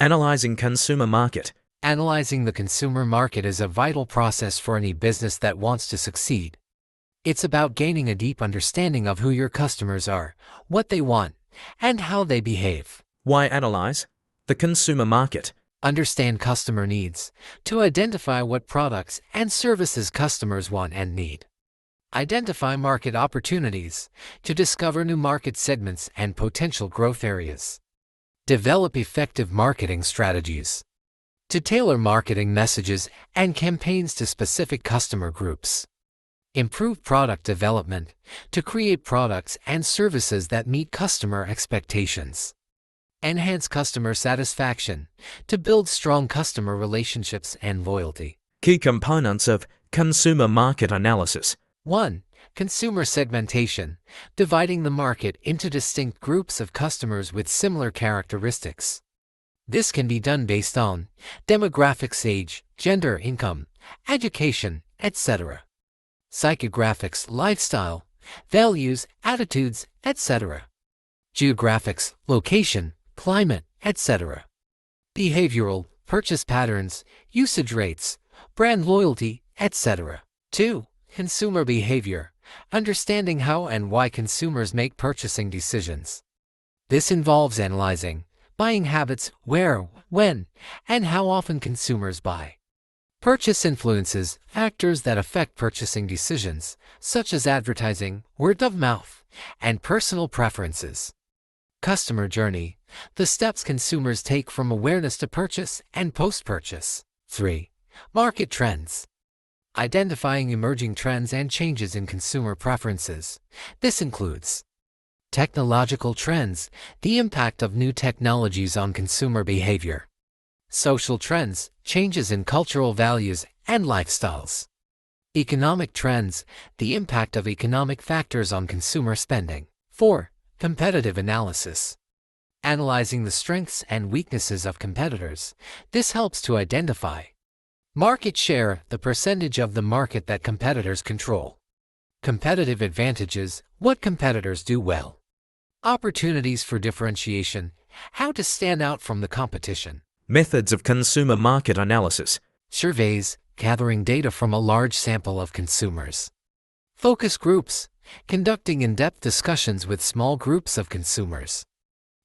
Analyzing consumer market. Analyzing the consumer market is a vital process for any business that wants to succeed. It's about gaining a deep understanding of who your customers are, what they want, and how they behave. Why analyze the consumer market? Understand customer needs to identify what products and services customers want and need. Identify market opportunities to discover new market segments and potential growth areas. Develop effective marketing strategies to tailor marketing messages and campaigns to specific customer groups. Improve product development to create products and services that meet customer expectations. Enhance customer satisfaction to build strong customer relationships and loyalty. Key components of consumer market analysis. 1. Consumer segmentation, dividing the market into distinct groups of customers with similar characteristics. This can be done based on demographics, age, gender, income, education, etc. Psychographics, lifestyle, values, attitudes, etc. Geographics, location, climate, etc. Behavioral, purchase patterns, usage rates, brand loyalty, etc. 2. Consumer behavior, understanding how and why consumers make purchasing decisions. This involves analyzing buying habits, where, when, and how often consumers buy. Purchase influences, factors that affect purchasing decisions, such as advertising, word of mouth, and personal preferences. Customer journey, the steps consumers take from awareness to purchase and post-purchase. 3. Market trends, identifying emerging trends and changes in consumer preferences. This includes technological trends, the impact of new technologies on consumer behavior. Social trends, changes in cultural values and lifestyles. Economic trends, the impact of economic factors on consumer spending. 4. Competitive analysis, analyzing the strengths and weaknesses of competitors. This helps to identify market share, the percentage of the market that competitors control. Competitive advantages, what competitors do well. Opportunities for differentiation, how to stand out from the competition. Methods of consumer market analysis. Surveys, gathering data from a large sample of consumers. Focus groups, conducting in-depth discussions with small groups of consumers.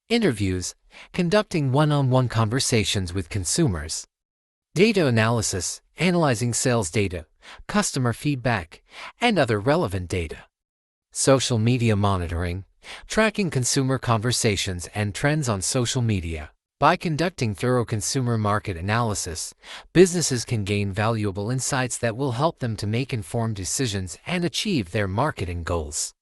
Interviews, conducting one-on-one conversations with consumers. Data analysis, analyzing sales data, customer feedback, and other relevant data. Social media monitoring, tracking consumer conversations and trends on social media. By conducting thorough consumer market analysis, businesses can gain valuable insights that will help them to make informed decisions and achieve their marketing goals.